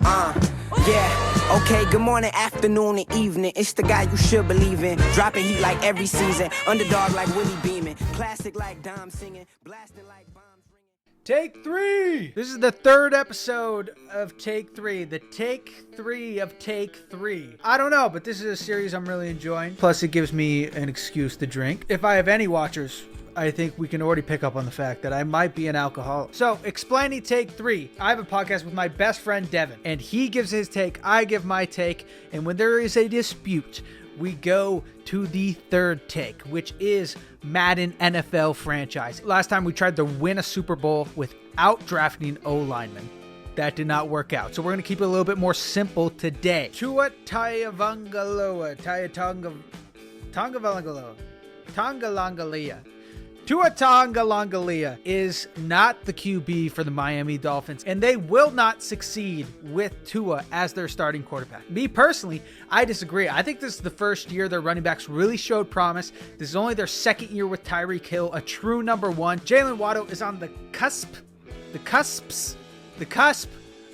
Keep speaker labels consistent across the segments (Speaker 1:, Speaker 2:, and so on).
Speaker 1: Yeah, okay, good morning, afternoon, and evening. It's the guy you should believe in. Dropping heat like every season. Underdog like Willie Beeman. Classic like Dom singing. Blasting like bombs ringing.
Speaker 2: Take 3! This is the third episode of Take 3. The Take 3 of Take 3. I don't know, but this is a series I'm really enjoying. Plus, it gives me an excuse to drink. If I have any watchers, I think we can already pick up on the fact that I might be an alcoholic. So, explaining Take 3. I have a podcast with my best friend, Devin, and he gives his take, I give my take, and when there is a dispute, we go to the third take, which is Madden NFL franchise. Last time we tried to win a Super Bowl without drafting O-linemen. That did not work out. So we're going to keep it a little bit more simple today. Tua Tagovailoa, Tagovailoa. Tua Tagovailoa is not the QB for the Miami Dolphins, and they will not succeed with Tua as their starting quarterback. Me personally, I disagree. I think this is the first year their running backs really showed promise. This is only their second year with Tyreek Hill, a true number one. Jalen Waddle is on the cusp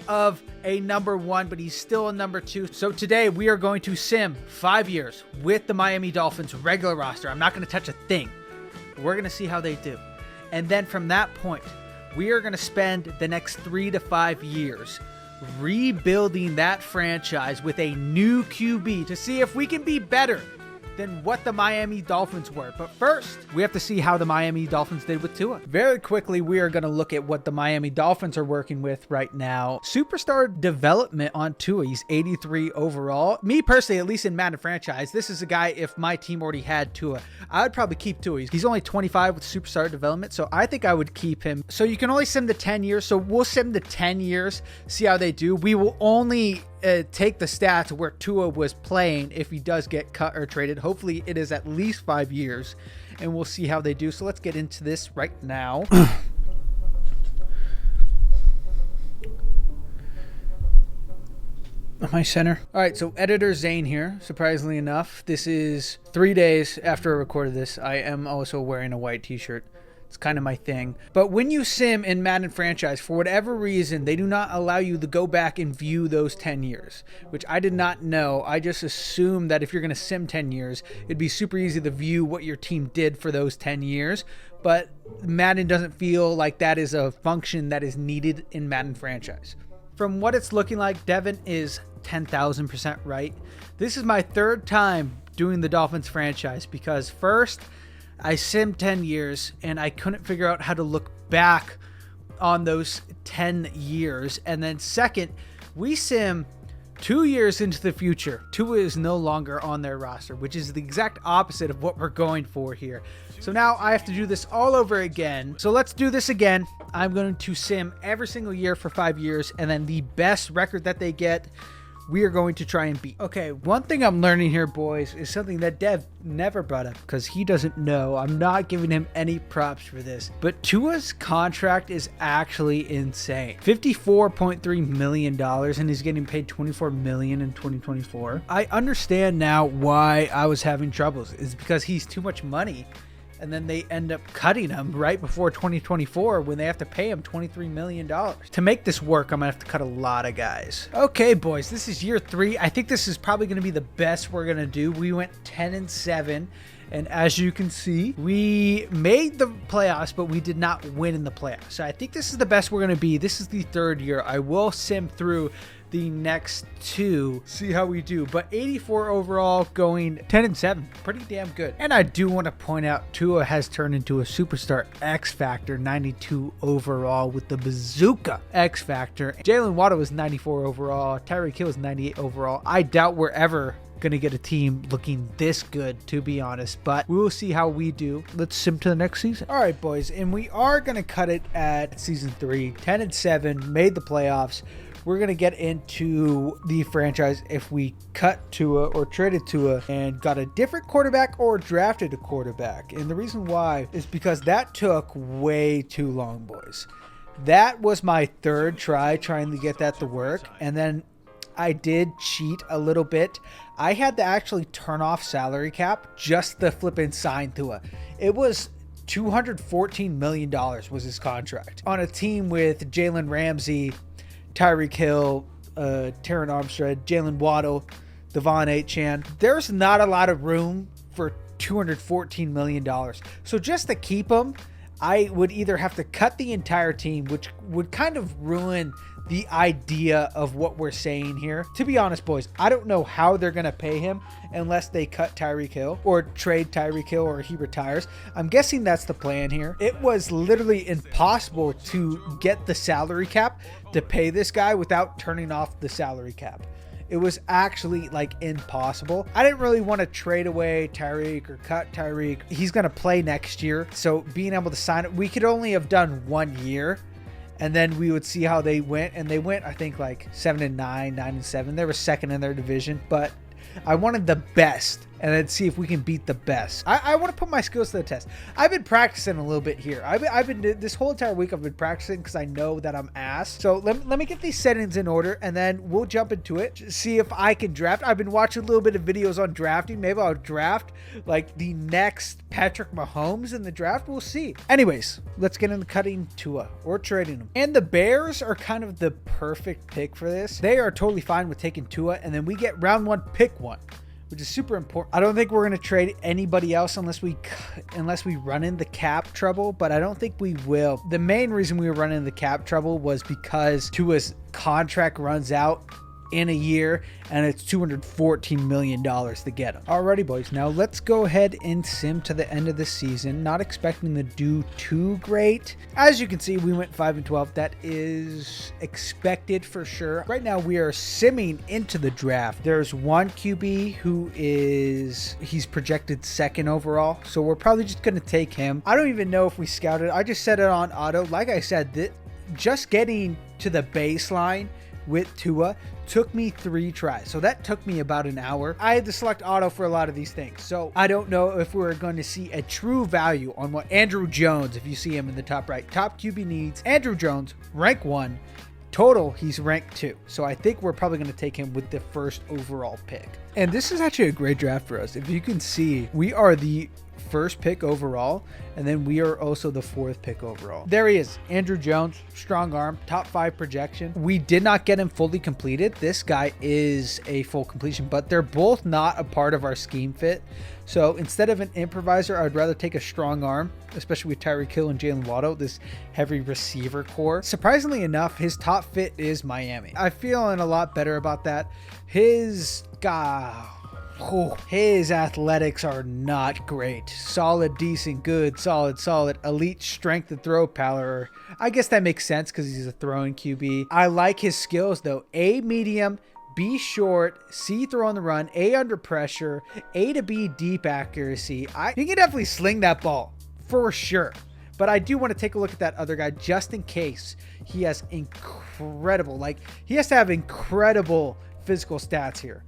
Speaker 2: of a number one, but he's still a number two. So today we are going to sim 5 years with the Miami Dolphins regular roster. I'm not going to touch a thing. We're going to see how they do. And then from that point, we are going to spend the next 3 to 5 years rebuilding that franchise with a new QB to see if we can be better than what the Miami Dolphins were. But first, we have to see how the Miami Dolphins did with Tua. Very quickly, we are going to look at what the Miami Dolphins are working with right now. Superstar development on Tua. He's 83 overall. Me personally, at least in Madden franchise, this is a guy, if my team already had Tua, I would probably keep Tua. He's only 25 with superstar development, so I think I would keep him. So you can only sim to 10 years, so we'll sim to 10 years, see how they do. We will only take the stats where Tua was playing if he does get cut or traded. Hopefully it is at least 5 years, and we'll see how they do. So let's get into this right now. My center. All right, so editor Zane here. Surprisingly enough, this is 3 days after I recorded this. I am also wearing a white t-shirt. It's kind of my thing. But when you sim in Madden franchise, for whatever reason, they do not allow you to go back and view those 10 years, which I did not know. I just assumed that if you're going to sim 10 years, it'd be super easy to view what your team did for those 10 years. But Madden doesn't feel like that is a function that is needed in Madden franchise. From what it's looking like, Devin is 10,000% right. This is my third time doing the Dolphins franchise because first, I simmed 10 years and I couldn't figure out how to look back on those 10 years. And then second, we sim 2 years into the future. Tua is no longer on their roster, which is the exact opposite of what we're going for here. So now I have to do this all over again. So let's do this again. I'm going to sim every single year for 5 years, and then the best record that they get, we are going to try and beat. Okay, one thing I'm learning here, boys, is something that Dev never brought up because he doesn't know. I'm not giving him any props for this, but Tua's contract is actually insane. $54.3 million, and he's getting paid $24 million in 2024. I understand now why I was having troubles. It's because he's too much money. And then they end up cutting him right before 2024 when they have to pay him $23 million. To make this work, I'm going to have to cut a lot of guys. Okay, boys, this is year 3. I think this is probably going to be the best we're going to do. We went 10-7. And as you can see, we made the playoffs, but we did not win in the playoffs. So I think this is the best we're going to be. This is the third year. I will sim through the next 2, see how we do. But 84 overall, going 10-7, pretty damn good. And I do want to point out Tua has turned into a superstar X Factor, 92 overall with the bazooka X Factor. Jalen Waddle was 94 overall. Tyreek Hill was 98 overall. I doubt we're ever gonna get a team looking this good, to be honest, but we will see how we do. Let's sim to the next season. All right, boys, and we are gonna cut it at season 3, 10-7, made the playoffs. We're going to get into the franchise if we cut Tua or traded Tua and got a different quarterback or drafted a quarterback. And the reason why is because that took way too long, boys. That was my third try trying to get that to work. And then I did cheat a little bit. I had to actually turn off salary cap just to flip and sign Tua. It was $214 million was his contract on a team with Jalen Ramsey, Tyreek Hill, Terran Armstead, Jalen Waddle, Devon Achane. There's not a lot of room for $214 million. So just to keep him, I would either have to cut the entire team, which would kind of ruin the idea of what we're saying here. To be honest, boys, I don't know how they're going to pay him unless they cut Tyreek Hill or trade Tyreek Hill or he retires. I'm guessing that's the plan here. It was literally impossible to get the salary cap to pay this guy without turning off the salary cap. It was actually like impossible. I didn't really want to trade away Tyreek or cut Tyreek. He's going to play next year. So being able to sign it, we could only have done 1 year. And then we would see how they went. And they went, I think, like 7-9, 9-7. They were second in their division. But I wanted the best. And then see if we can beat the best. I want to put my skills to the test. I've been practicing a little bit here. I've been this whole entire week. I've been practicing because I know that I'm ass. So let me get these settings in order, and then we'll jump into it. See if I can draft. I've been watching a little bit of videos on drafting. Maybe I'll draft like the next Patrick Mahomes in the draft. We'll see. Anyways, let's get into cutting Tua or trading him. And the Bears are kind of the perfect pick for this. They are totally fine with taking Tua, and then we get round 1, pick 1. Which is super important. I don't think we're going to trade anybody else unless we run into cap trouble, but I don't think we will. The main reason we were running into cap trouble was because Tua's contract runs out in a year, and it's $214 million to get him. Alrighty, boys. Now let's go ahead and sim to the end of the season. Not expecting to do too great. As you can see, we went 5-12. That is expected for sure. Right now, we are simming into the draft. There's one QB who he's projected second overall, so we're probably just going to take him. I don't even know if we scouted. I just set it on auto. Like I said, just getting to the baseline with Tua took me 3 tries. So that took me about an hour. I had to select auto for a lot of these things. So I don't know if we're going to see a true value on what Andrew Jones, if you see him in the top right, top QB needs. Andrew Jones, rank 1. Total, he's ranked 2. So I think we're probably going to take him with the first overall pick. And this is actually a great draft for us. If you can see, we are the first pick overall, and then we are also the 4th pick overall. There he is, Andrew Jones, strong arm, top 5 projection. We did not get him fully completed. This guy is a full completion, but they're both not a part of our scheme fit. So instead of an improviser, I'd rather take a strong arm, especially with Tyreek Hill and Jalen Waddle, this heavy receiver core. Surprisingly enough, his top fit is Miami. I'm feeling a lot better about that. His athletics are not great. Solid, decent, good, solid, elite strength and throw power. I guess that makes sense because he's a throwing QB. I like his skills though. A medium, B short, C throw on the run, A under pressure, A to B deep accuracy. He can definitely sling that ball for sure. But I do want to take a look at that other guy just in case he has incredible, he has to have incredible physical stats here.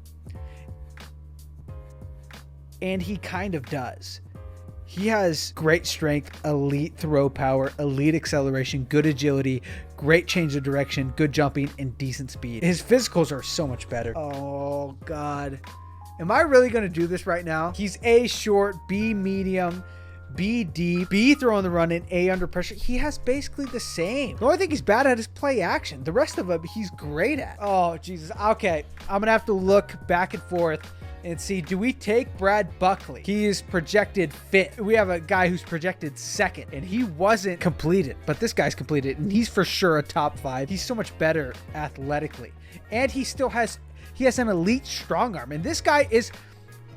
Speaker 2: And he kind of does. He has great strength, elite throw power, elite acceleration, good agility, great change of direction, good jumping, and decent speed. His physicals are so much better. Oh, God. Am I really going to do this right now? He's A short, B medium, B deep, B throw on the run, and A under pressure. He has basically the same. The only thing he's bad at is play action. The rest of it, he's great at. Oh, Jesus. Okay. I'm going to have to look back and forth and see, do we take Brad Buckley? He is projected fit. We have a guy who's projected second, and he wasn't completed, but this guy's completed, and he's for sure a top 5. He's so much better athletically, and he has an elite strong arm. And this guy is,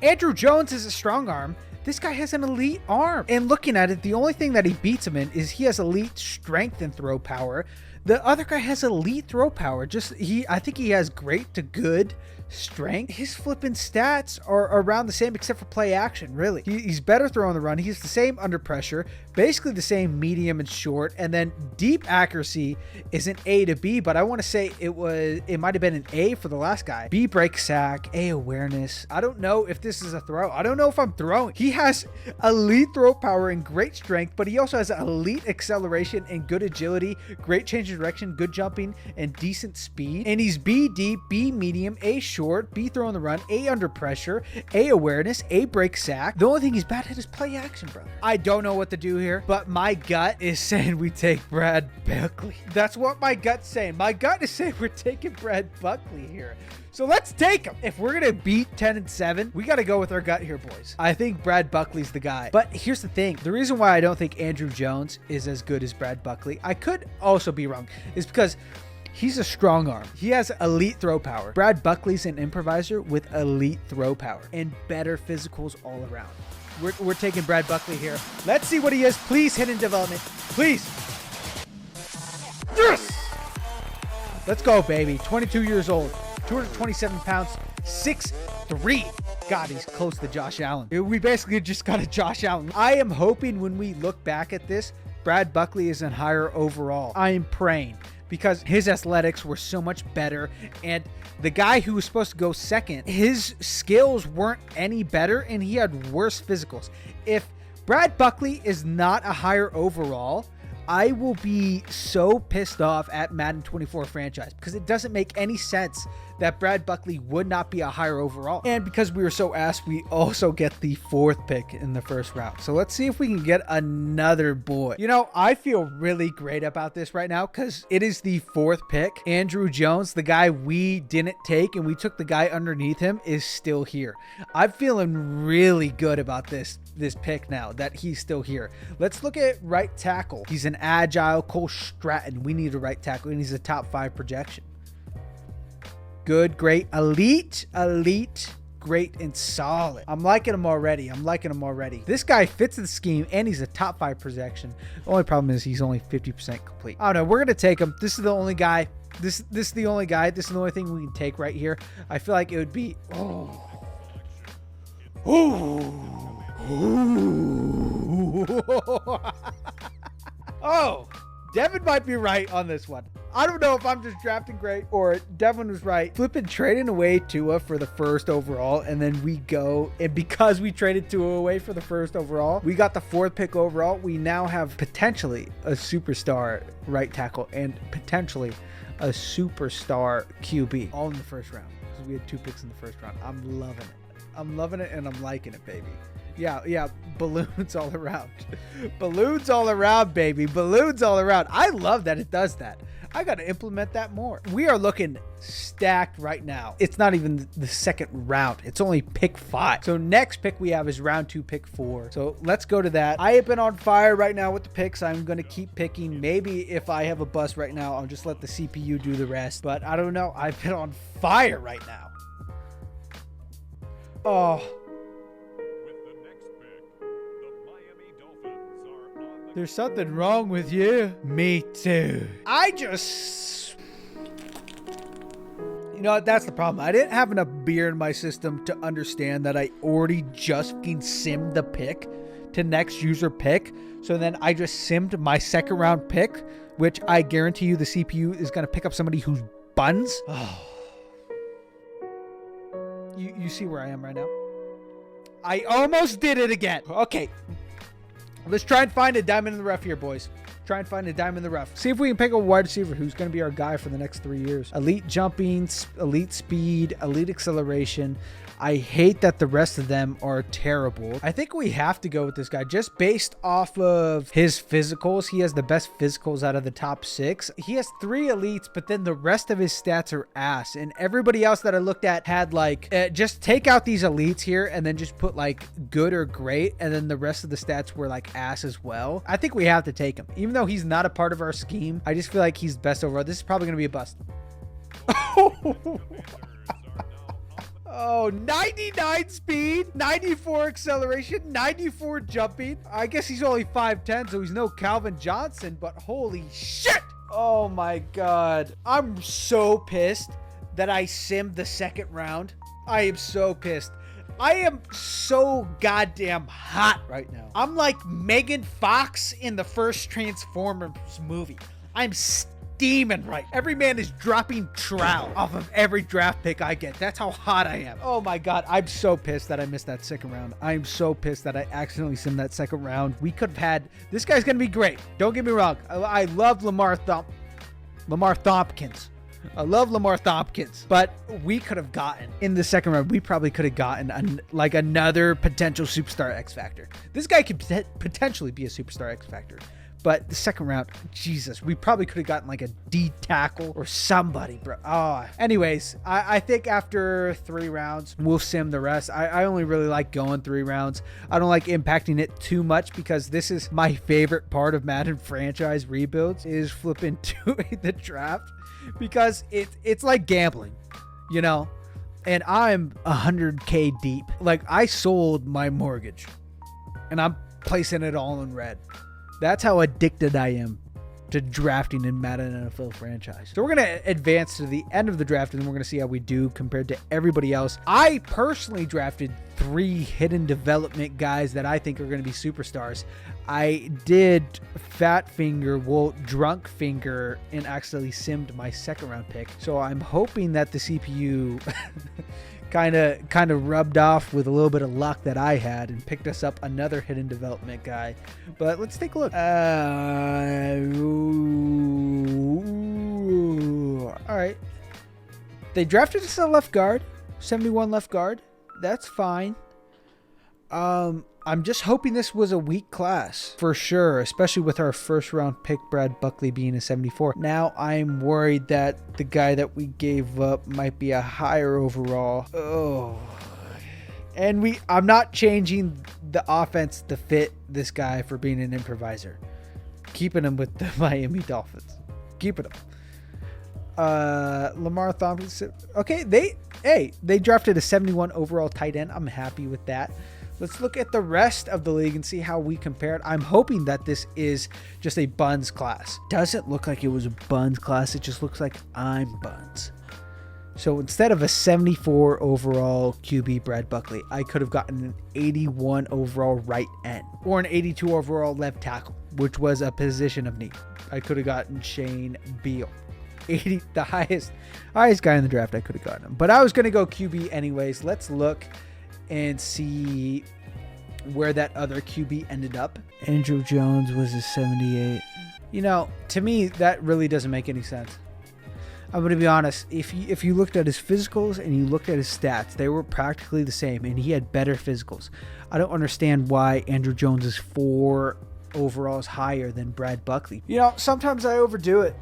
Speaker 2: Andrew Jones is a strong arm. This guy has an elite arm. And looking at it, the only thing that he beats him in is he has elite strength and throw power. The other guy has elite throw power. I think he has great to good strength. His flipping stats are around the same except for play action, really. He's better throwing the run. He's the same under pressure, basically the same medium and short, and then deep accuracy is an A to B, but I want to say it might have been an A for the last guy. B break sack, A awareness. I don't know if this is a throw. I don't know if I'm throwing. He has elite throw power and great strength, but he also has elite acceleration and good agility, great change change of direction, good jumping, and decent speed. And he's B deep, B medium, A short, B throw on the run, A under pressure, A awareness, A break sack. The only thing he's bad at is play action, brother. I don't know what to do here, but my gut is saying we take Brad Buckley. That's what my gut's saying. My gut is saying we're taking Brad Buckley here. So let's take him. If we're going to beat 10-7, we got to go with our gut here, boys. I think Brad Buckley's the guy. But here's the thing. The reason why I don't think Andrew Jones is as good as Brad Buckley, I could also be wrong, is because he's a strong arm. He has elite throw power. Brad Buckley's an improviser with elite throw power and better physicals all around. We're taking Brad Buckley here. Let's see what he is. Please hit in development. Please. Yes! Let's go, baby. 22 years old. 227 pounds, 6'3". God, he's close to Josh Allen. We basically just got a Josh Allen. I am hoping when we look back at this, Brad Buckley is in higher overall. I am praying because his athletics were so much better. And the guy who was supposed to go second, his skills weren't any better and he had worse physicals. If Brad Buckley is not a higher overall, I will be so pissed off at Madden 24 franchise because it doesn't make any sense that Brad Buckley would not be a higher overall. And because we were so ass, we also get the 4th pick in the first round. So let's see if we can get another boy. You know, I feel really great about this right now because it is the 4th pick. Andrew Jones, the guy we didn't take and we took the guy underneath him, is still here. I'm feeling really good about this pick now that he's still here. Let's look at right tackle. He's an agile Cole Stratton. We need a right tackle and he's a top 5 projection. Good, great, elite, great, and solid. I'm liking him already. This guy fits the scheme and he's a top 5 projection. The only problem is he's only 50% complete. I don't know. We're going to take him. This is the only guy. This is the only guy. This is the only thing we can take right here. I feel like it would be, oh, Devin might be right on this one. I don't know if I'm just drafting great or Devin was right. Flipping trading away Tua for the 1st overall, and then we go, and because we traded Tua away for the 1st overall, we got the 4th pick overall. We now have potentially a superstar right tackle and potentially a superstar QB all in the 1st round because we had 2 picks in the 1st round. I'm loving it and I'm liking it, baby. Yeah, balloons all around. Balloons all around, baby. Balloons all around. I love that it does that. I got to implement that more. We are looking stacked right now. It's not even the 2nd round. It's only pick 5. So next pick we have is round 2, pick 4. So let's go to that. I have been on fire right now with the picks. I'm going to keep picking. Maybe if I have a bust right now, I'll just let the CPU do the rest. But I don't know. I've been on fire right now. Oh. There's something wrong with you. Me too. You know what? That's the problem. I didn't have enough beer in my system to understand that I already just fucking simmed the pick to next user pick. So then I just simmed my 2nd round pick, which I guarantee you the CPU is going to pick up somebody who's buns. Oh. You see where I am right now? I almost did it again. Okay. Let's try and find a diamond in the rough here, boys. Try and find a diamond in the rough. See if we can pick a wide receiver who's going to be our guy for the next 3 years. Elite jumping, elite speed, elite acceleration. I hate that the rest of them are terrible. I think we have to go with this guy just based off of his physicals. He has the best physicals out of the top 6. He has 3 elites, but then the rest of his stats are ass. And everybody else that I looked at had like, just take out these elites here and then just put like good or great. And then the rest of the stats were like ass as well. I think we have to take him. Even though he's not a part of our scheme, I just feel like he's best overall. This is probably going to be a bust. Oh, 99 speed, 94 acceleration, 94 jumping. I guess he's only 5'10", so he's no Calvin Johnson, but holy shit. Oh my God. I'm so pissed that I simmed the 2nd round. I am so pissed. I am so goddamn hot right now. I'm like Megan Fox in the first Transformers movie. I'm steaming right. Every man is dropping trout off of every draft pick I get. That's how hot I am. Oh my God. I'm so pissed that I missed that 2nd round. I'm so pissed that I accidentally simmed that 2nd round. We could have had, this guy's going to be great. Don't get me wrong. I love Lamar Thump. Lamar Thompkins. I love Lamar Thompkins, but we could have gotten in the second round. We probably could have gotten another potential superstar X Factor. This guy could potentially be a superstar X Factor, but the second round, Jesus, we probably could have gotten like a D tackle or somebody, bro. Anyways, I think after 3 rounds, we'll sim the rest. I only really like going 3 rounds. I don't like impacting it too much because this is my favorite part of Madden franchise rebuilds is flipping to the draft. Because it's like gambling, you know, and I'm 100K deep. Like I sold my mortgage and I'm placing it all in red. That's how addicted I am to drafting in Madden NFL franchise. So we're going to advance to the end of the draft and we're going to see how we do compared to everybody else. I personally drafted 3 hidden development guys that I think are going to be superstars. I did drunk finger and actually simmed my second round pick. So I'm hoping that the CPU kind of rubbed off with a little bit of luck that I had and picked us up another hidden development guy. But let's take a look. All right. They drafted us a left guard, 71 left guard. That's fine. I'm just hoping this was a weak class for sure, especially with our first round pick, Brad Buckley, being a 74. Now I'm worried that the guy that we gave up might be a higher overall. And I'm not changing the offense to fit this guy for being an improviser. Keeping him with the Miami Dolphins. Keeping him. Lamar Thompson. Okay, they drafted a 71 overall tight end. I'm happy with that. Let's look at the rest of the league and see how we compared. I'm hoping that this is just a Buns class. Doesn't look like it was a Buns class. It just looks like I'm Buns. So instead of a 74 overall QB Brad Buckley, I could have gotten an 81 overall right end or an 82 overall left tackle, which was a position of need. I could have gotten Shane Beal. 80, the highest guy in the draft. I could have gotten him, but I was going to go QB anyways. Let's look and see where that other QB ended up. Andrew Jones was a 78. You know, to me, that really doesn't make any sense. I'm going to be honest. If you looked at his physicals and you looked at his stats, they were practically the same, and he had better physicals. I don't understand why Andrew Jones is 4 overalls higher than Brad Buckley. You know, sometimes I overdo it.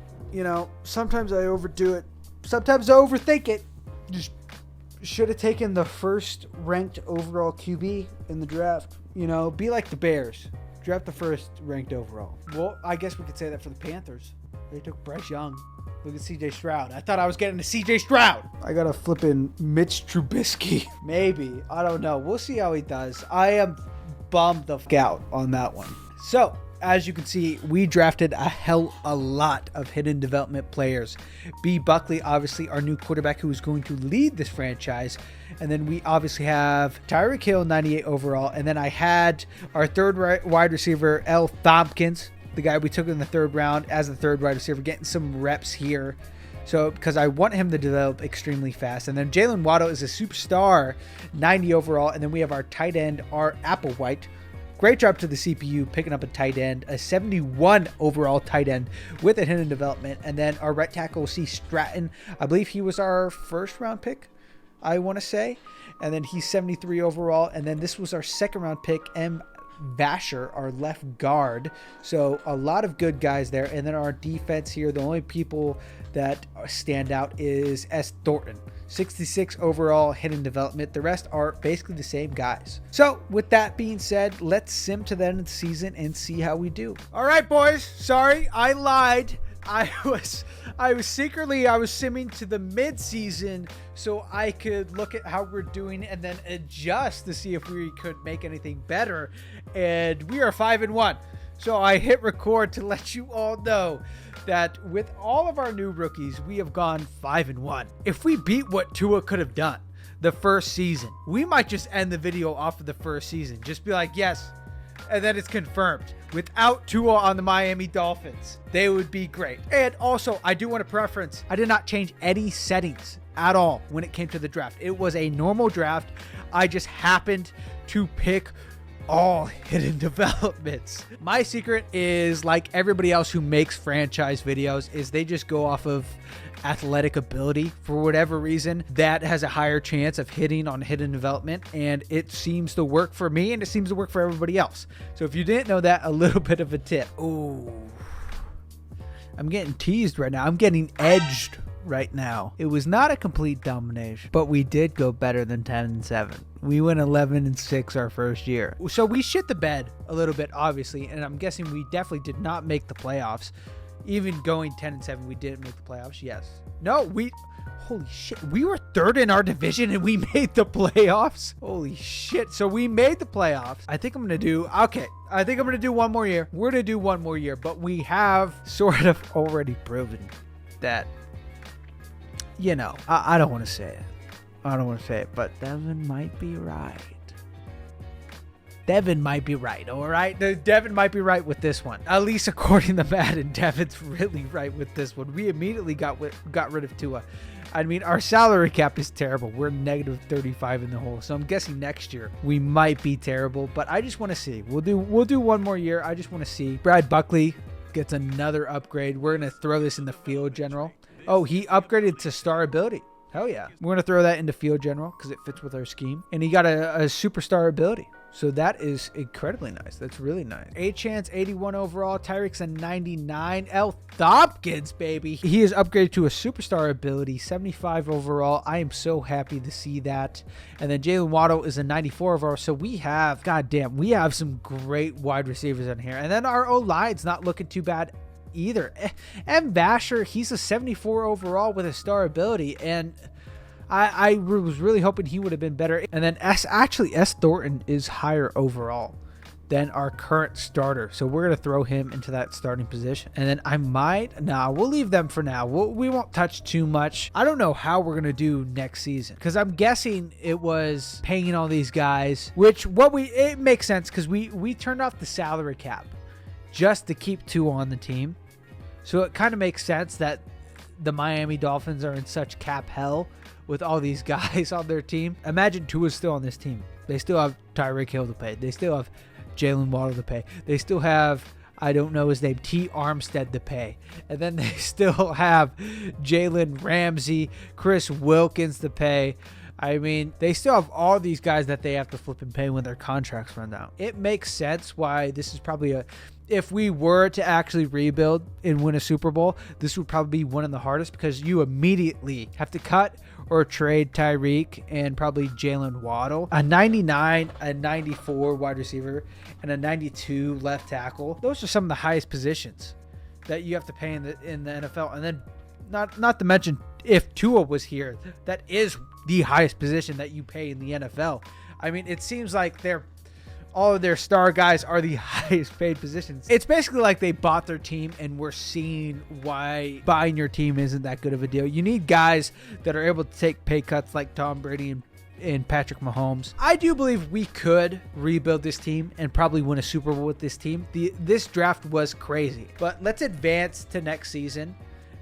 Speaker 2: Sometimes I overthink it. Just should have taken the first ranked overall QB in the draft. Be like the Bears. Draft the first ranked overall. Well, I guess we could say that for the Panthers. They took Bryce Young. Look at CJ Stroud. I thought I was getting to CJ Stroud. I got a flipping Mitch Trubisky. Maybe. I don't know. We'll see how he does. I am bummed the f*** out on that one. So, as you can see, we drafted a lot of hidden development players. B. Buckley, obviously, our new quarterback who is going to lead this franchise. And then we obviously have Tyreek Hill, 98 overall. And then I had our third wide receiver, L. Thompkins, the guy we took in the 3rd round as the 3rd wide receiver, getting some reps here. So, because I want him to develop extremely fast. And then Jalen Waddle is a superstar, 90 overall. And then we have our tight end, our Applewhite. Great job to the CPU picking up a tight end, a 71 overall tight end with a hidden development. And then our right tackle, C. Stratton. I believe he was our 1st round pick, I want to say. And then he's 73 overall. And then this was our 2nd round pick, M. Vasher, our left guard. So a lot of good guys there. And then our defense here, the only people that stand out is S. Thornton. 66 overall hidden development. The rest are basically the same guys. So with that being said, let's sim to the end of the season and see how we do. All right, boys. Sorry, I lied. I was simming to the mid-season so I could look at how we're doing and then adjust to see if we could make anything better. And we are 5-1. So I hit record to let you all know that with all of our new rookies, we have gone 5-1. If we beat what Tua could have done the first season, we might just end the video off of the first season. Just be like, yes. And then it's confirmed. Without Tua on the Miami Dolphins, they would be great. And also, I do want to preference, I did not change any settings at all when it came to the draft. It was a normal draft. I just happened to pick all hidden developments. My secret is, like everybody else who makes franchise videos, is they just go off of athletic ability. For whatever reason, that has a higher chance of hitting on hidden development, and it seems to work for me, and it seems to work for everybody else. So if you didn't know that, a little bit of a tip. Ooh, I'm getting teased right now. I'm getting edged right now. It was not a complete domination, but we did go better than 10-7. We went 11-6 our first year. So we shit the bed a little bit, obviously, and I'm guessing we definitely did not make the playoffs. Even going 10-7, we didn't make the playoffs. Yes. No, holy shit. We were third in our division and we made the playoffs. Holy shit. So we made the playoffs. I think I'm going to do one more year. We're going to do one more year, but we have sort of already proven that, you know, I don't want to say it. I don't want to say it, but Devin might be right. Devin might be right, all right? Devin might be right with this one. At least according to Madden, Devin's really right with this one. We immediately got rid of Tua. I mean, our salary cap is terrible. We're negative 35 in the hole. So I'm guessing next year we might be terrible, but I just want to see. We'll do one more year. I just want to see. Brad Buckley gets another upgrade. We're going to throw this in the field general. Oh, he upgraded to star ability. Hell yeah. We're going to throw that into field general because it fits with our scheme. And he got a superstar ability. So that is incredibly nice. That's really nice. A-Chance, 81 overall. Tyreek's a 99. L. Thompkins, baby. He is upgraded to a superstar ability, 75 overall. I am so happy to see that. And then Jalen Waddle is a 94 overall. So we have, goddamn, we have some great wide receivers in here. And then our O-line's not looking too bad either. M. Basher, he's a 74 overall with a star ability. And I was really hoping he would have been better. And then S. Thornton is higher overall than our current starter. So we're going to throw him into that starting position. And then we'll leave them for now. We won't touch too much. I don't know how we're going to do next season, because I'm guessing it was paying all these guys, it makes sense because we turned off the salary cap just to keep Tua on the team. So it kind of makes sense that the Miami Dolphins are in such cap hell with all these guys on their team. Imagine Tua's still on this team. They still have Tyreek Hill to pay. They still have Jalen Waddle to pay. They still have, I don't know his name, T. Armstead to pay. And then they still have Jalen Ramsey, Chris Wilkins to pay. I mean, they still have all these guys that they have to flip and pay when their contracts run out. It makes sense why this is probably if we were to actually rebuild and win a Super Bowl, this would probably be one of the hardest, because you immediately have to cut or trade Tyreek and probably Jalen Waddle. A 99, a 94 wide receiver, and a 92 left tackle. Those are some of the highest positions that you have to pay in the NFL. And then not to mention, if Tua was here, that is the highest position that you pay in the NFL. I mean, it seems like all of their star guys are the highest paid positions. It's basically like they bought their team, and we're seeing why buying your team isn't that good of a deal. You need guys that are able to take pay cuts like Tom Brady and Patrick Mahomes. I do believe we could rebuild this team and probably win a Super Bowl with this team. This draft was crazy, but let's advance to next season.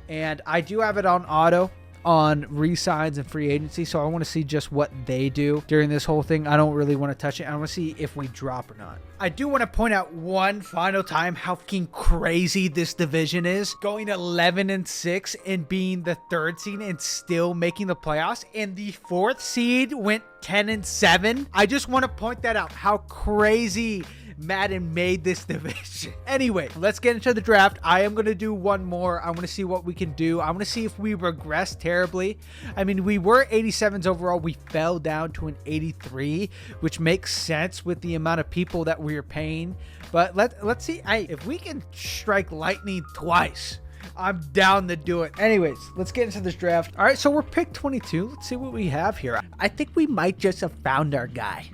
Speaker 2: And I do have it on auto on re-signs and free agency, so I want to see just what they do during this whole thing. I don't really want to touch it. I want to see if we drop or not. I do want to point out one final time how fucking crazy this division is. Going 11-6 and being the third seed and still making the playoffs, and the fourth seed went 10-7. I just want to point that out, how crazy Madden made this division. Anyway, let's get into the draft. I am going to do one more. I want to see what we can do. I want to see if we regress terribly. I mean, we were 87s overall. We fell down to an 83, which makes sense with the amount of people that we are paying. But let's see. If we can strike lightning twice, I'm down to do it. Anyways, let's get into this draft. All right, so we're pick 22. Let's see what we have here. I think we might just have found our guy.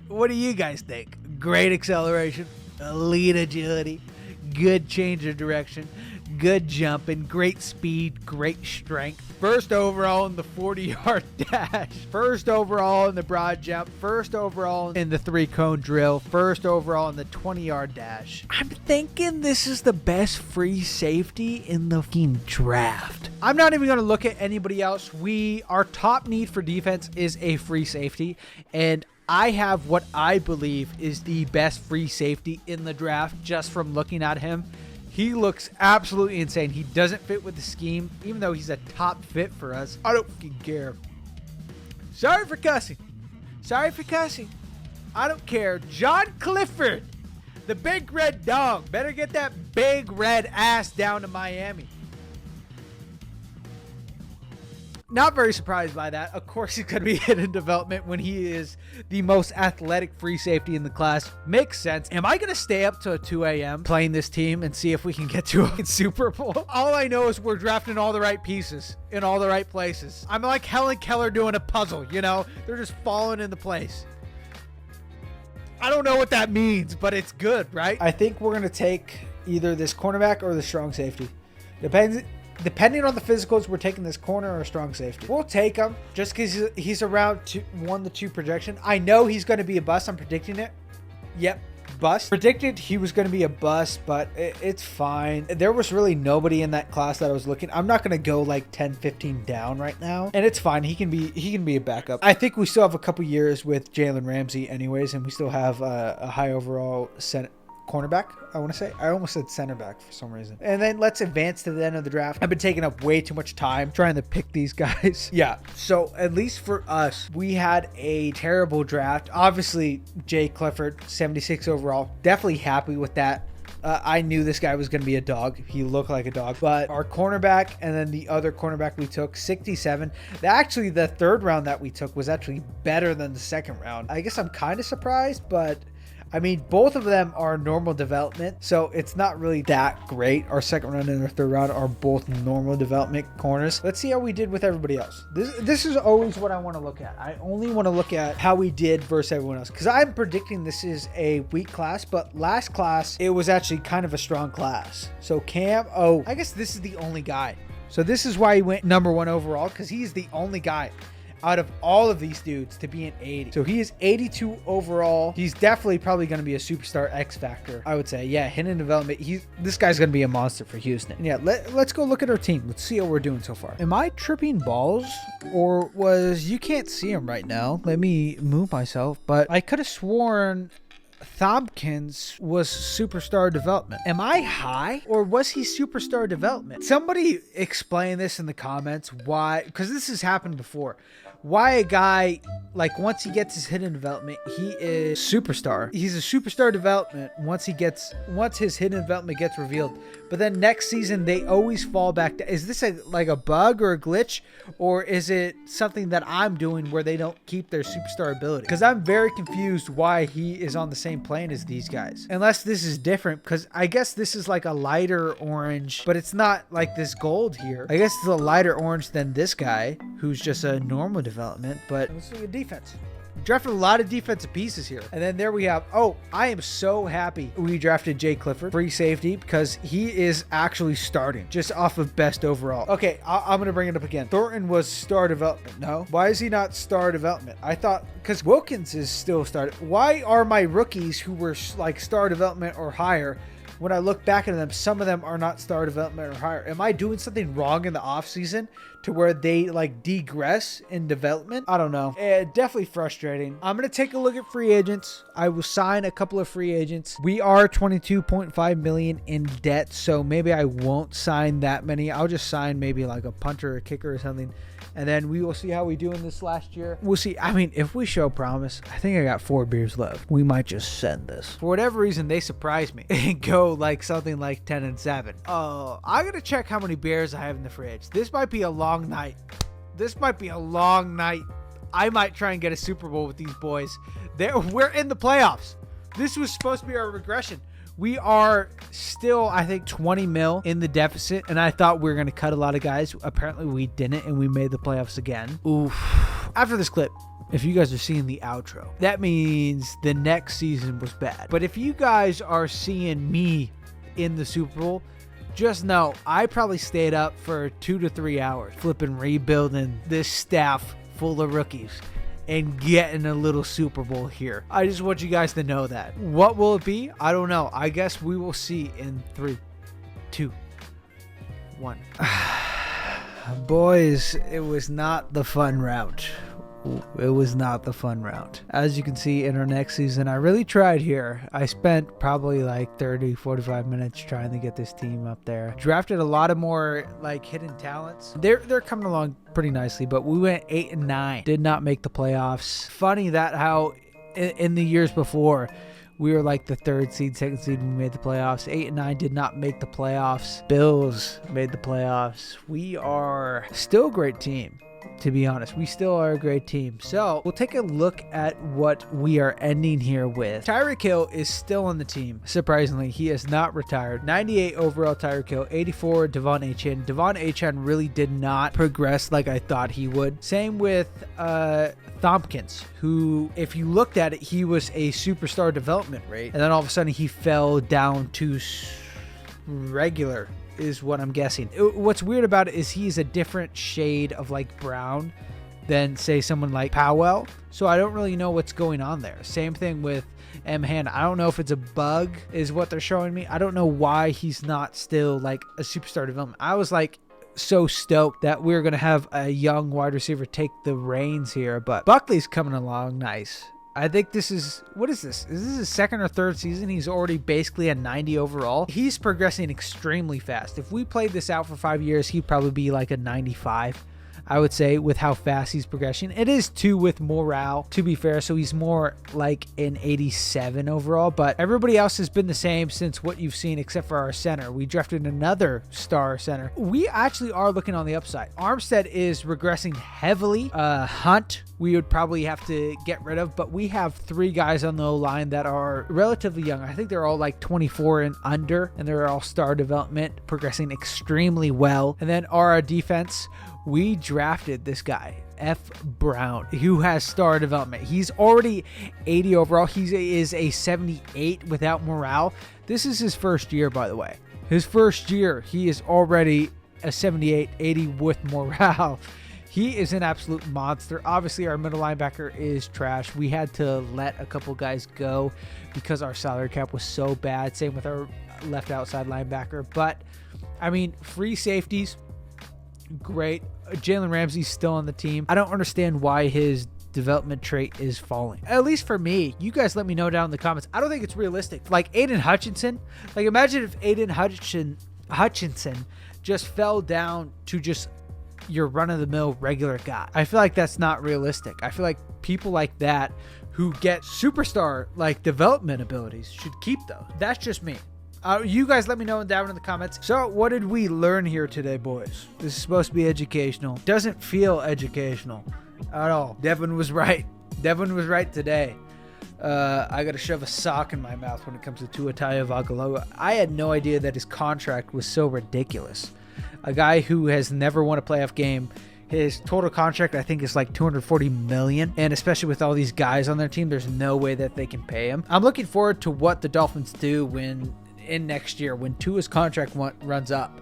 Speaker 2: What do you guys think? Great acceleration, elite agility, good change of direction, good jumping, great speed, great strength. First overall in the 40-yard dash. First overall in the broad jump. First overall in the 3-cone drill. First overall in the 20-yard dash. I'm thinking this is the best free safety in the fucking draft. I'm not even going to look at anybody else. Our top need for defense is a free safety, and I have what I believe is the best free safety in the draft just from looking at him. He looks absolutely insane. He doesn't fit with the scheme, even though he's a top fit for us. I don't fucking care. Sorry for cussing. I don't care. John Clifford, the big red dog. Better get that big red ass down to Miami. Not very surprised by that. Of course, he's going to be hidden development when he is the most athletic free safety in the class. Makes sense. Am I going to stay up till 2 a.m. playing this team and see if we can get to a Super Bowl? All I know is we're drafting all the right pieces in all the right places. I'm like Helen Keller doing a puzzle, you know? They're just falling into place. I don't know what that means, but it's good, right? I think we're going to take either this cornerback or the strong safety. Depending on the physicals, we're taking this corner or strong safety. We'll take him just because he's around 1-2 projection. I know he's going to be a bust. I'm predicting it. Yep, bust. Predicted he was going to be a bust, but it's fine. There was really nobody in that class that I was looking. I'm not going to go like 10, 15 down right now, and it's fine. He can be a backup. I think we still have a couple years with Jalen Ramsey anyways, and we still have a high overall cornerback, I want to say. I almost said center back for some reason. And then let's advance to the end of the draft. I've been taking up way too much time trying to pick these guys. Yeah, so at least for us, we had a terrible draft. Obviously, Jay Clifford, 76 overall. Definitely happy with that. I knew this guy was going to be a dog. He looked like a dog. But our cornerback and then the other cornerback we took, 67. Actually, the third round that we took was actually better than the second round. I guess I'm kind of surprised, but I mean, both of them are normal development, so it's not really that great. Our second round and our third round are both normal development corners. Let's see how we did with everybody else. This is always what I want to look at. I only want to look at how we did versus everyone else, because I'm predicting this is a weak class, but last class, it was actually kind of a strong class. So I guess this is the only guy. So this is why he went number 1 overall, because he's the only guy out of all of these dudes to be an 80. So he is 82 overall. He's definitely probably going to be a superstar X factor, I would say. Yeah, hidden development. This guy's going to be a monster for Houston. And yeah, let's go look at our team. Let's see how we're doing so far. Am I tripping balls? Or you can't see him right now. Let me move myself. But I could have sworn Thompkins was superstar development. Am I high, or was he superstar development? Somebody explain this in the comments. Why? Because this has happened before. Why a guy, like, once he gets his hidden development, he is superstar. He's a superstar development once his hidden development gets revealed. But then next season, they always fall back to, is this like a bug or a glitch? Or is it something that I'm doing where they don't keep their superstar ability? Because I'm very confused why he is on the same plane as these guys. Unless this is different, because I guess this is like a lighter orange, but it's not like this gold here. I guess it's a lighter orange than this guy, who's just a normal development. But let's look at defense. Drafted a lot of defensive pieces here. And then there we have, I am so happy we drafted Jay Clifford, free safety, because he is actually starting just off of best overall. Okay, I'm going to bring it up again. Thornton was star development. No. Why is he not star development? I thought, because Wilkins is still started. Why are my rookies who were like star development or higher, when I look back at them, some of them are not star development or higher? Am I doing something wrong in the offseason to where they like degress in development? I don't know. Definitely frustrating. I'm going to take a look at free agents. I will sign a couple of free agents. We are $22.5 million in debt, so maybe I won't sign that many. I'll just sign maybe like a punter or a kicker or something. And then we will see how we do in this last year. We'll see. I mean, if we show promise, I think I got 4 beers left. We might just send this. For whatever reason, they surprise me and go like something like 10-7. I'm going to check how many beers I have in the fridge. This might be a long night. I might try and get a Super Bowl with these boys. We're in the playoffs. This was supposed to be our regression. We are still, I think, 20 mil in the deficit, and I thought we were going to cut a lot of guys. Apparently, we didn't, and we made the playoffs again. Oof. After this clip, if you guys are seeing the outro, that means the next season was bad. But if you guys are seeing me in the Super Bowl, just know I probably stayed up for 2 to 3 hours flipping rebuilding this staff full of rookies and getting a little Super Bowl here. I just want you guys to know that. What will it be? I don't know. I guess we will see in 3, 2, 1. Boys, it was not the fun route. It was not the fun route. As you can see in our next season, I really tried here. I spent probably like 30, 45 minutes trying to get this team up there. Drafted a lot of more like hidden talents. They're coming along pretty nicely, but we went 8-9. Did not make the playoffs. Funny that how in the years before, we were like the 3rd seed, 2nd seed. We made the playoffs. 8-9 did not make the playoffs. Bills made the playoffs. We are still a great team. To be honest, we still are a great team. So we'll take a look at what we are ending here with. Tyreek Hill is still on the team. Surprisingly, he has not retired. 98 overall Tyreek Hill, 84 Devon Achane. Devon Achane really did not progress like I thought he would. Same with Thompkins, who, if you looked at it, he was a superstar development rate. And then all of a sudden he fell down to regular, is what I'm guessing. What's weird about it is he's a different shade of like brown than say someone like Powell. So I don't really know what's going on there. Same thing with M. Han. I don't know if it's a bug is what they're showing me. I don't know why he's not still like a superstar development. I was like so stoked that we were going to have a young wide receiver take the reins here, but Buckley's coming along nice. I think this is, what is this? Is this his 2nd or 3rd season? He's already basically a 90 overall. He's progressing extremely fast. If we played this out for 5 years, he'd probably be like a 95, I would say, with how fast he's progressing. It is 2 with morale, to be fair, so he's more like an 87 overall, but everybody else has been the same since what you've seen except for our center. We drafted another star center. We actually are looking on the upside. Armstead is regressing heavily. Hunt, we would probably have to get rid of, but we have 3 guys on the O-line that are relatively young. I think they're all like 24 and under, and they're all star development, progressing extremely well. And then our defense, we drafted this guy, F. Brown, who has star development. He's already 80 overall. He is a 78 without morale. This is his first year, by the way. His first year, he is already a 78, 80 with morale. He is an absolute monster. Obviously, our middle linebacker is trash. We had to let a couple guys go because our salary cap was so bad. Same with our left outside linebacker. But, I mean, free safeties, great. Jalen Ramsey's still on the team. I don't understand why his development trait is falling. At least for me. You guys let me know down in the comments. I don't think it's realistic. Like Aiden Hutchinson. Like imagine if Aiden Hutchinson just fell down to just your run-of-the-mill regular guy. I feel like that's not realistic. I feel like people like that who get superstar like development abilities should keep those. That's just me. You guys let me know down in the comments. So what did we learn here today, boys? This is supposed to be educational. Doesn't feel educational at all. Devin was right. Devin was right today. I got to shove a sock in my mouth when it comes to Tua Tagovailoa. I had no idea that his contract was so ridiculous. A guy who has never won a playoff game. His total contract, I think, is like $240 million. And especially with all these guys on their team, there's no way that they can pay him. I'm looking forward to what the Dolphins do in next year when Tua's contract runs up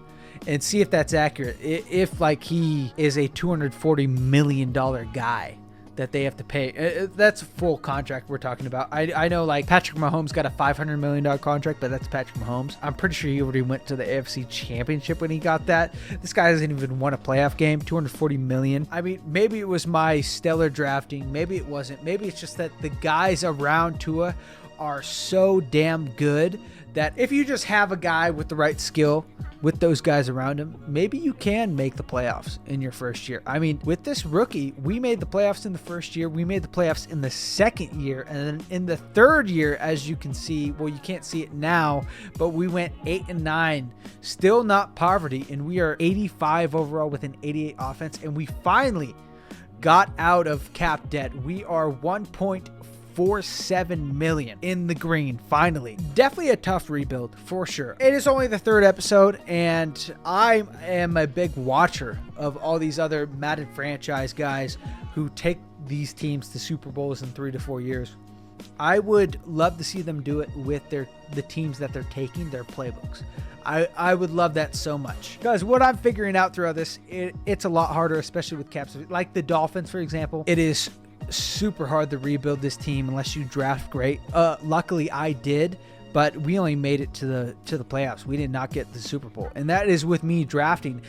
Speaker 2: and see if that's accurate. If like he is a $240 million guy that they have to pay. That's full contract we're talking about. I know like Patrick Mahomes got a $500 million contract, but that's Patrick Mahomes. I'm pretty sure he already went to the AFC Championship when he got that. This guy hasn't even won a playoff game. $240 million. I mean, maybe it was my stellar drafting. Maybe it wasn't. Maybe it's just that the guys around Tua are so damn good that if you just have a guy with the right skill with those guys around him, maybe you can make the playoffs in your first year. I mean, with this rookie, we made the playoffs in the first year. We made the playoffs in the second year. And then in the third year, as you can see, well, you can't see it now, but we went 8-9, still not poverty. And we are 85 overall with an 88 offense. And we finally got out of cap debt. We are 1.47 million in the green, finally. Definitely a tough rebuild for sure. It is only the third episode, and I am a big watcher of all these other Madden franchise guys who take these teams to Super Bowls in 3 to 4 years. I would love to see them do it with the teams that they're taking, their playbooks. I would love that so much. Because what I'm figuring out throughout this, it's a lot harder, especially with caps. Like the Dolphins, for example, it is super hard to rebuild this team unless you draft great. Luckily, I did, but we only made it to the playoffs. We did not get the Super Bowl, and that is with me drafting.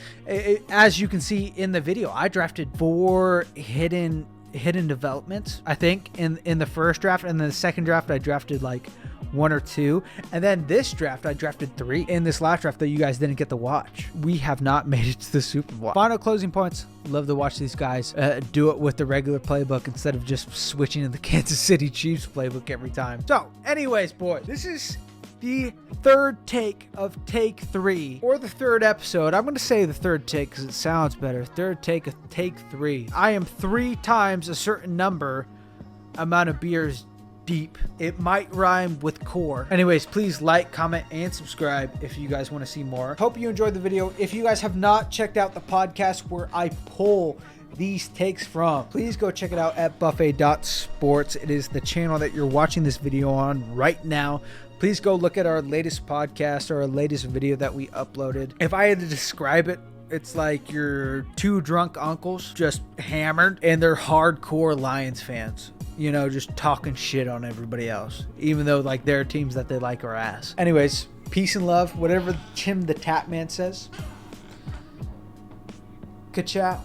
Speaker 2: As you can see in the video, I drafted 4 hidden developments, I think, in the first draft, and then the second draft I drafted like 1 or 2, and then this draft I drafted 3 in this last draft that you guys didn't get to watch. We have not made it to the Super Bowl. Final closing points. Love to watch these guys do it with the regular playbook instead of just switching to the Kansas City Chiefs playbook every time. So anyways, boys, this is the third take of take 3, or the third episode. I'm going to say the third take because it sounds better. Third take of take 3. I am 3 times a certain amount of beers deep. It might rhyme with core. Anyways, please like, comment, and subscribe if you guys want to see more. Hope you enjoyed the video. If you guys have not checked out the podcast where I pull these takes from, please go check it out at buffet.sports. It is the channel that you're watching this video on right now. Please go look at our latest podcast or our latest video that we uploaded. If I had to describe it, it's like your 2 drunk uncles just hammered and they're hardcore Lions fans. You know, just talking shit on everybody else, even though like their teams that they like are ass. Anyways, peace and love. Whatever Tim the Tap Man says. Ka-chow.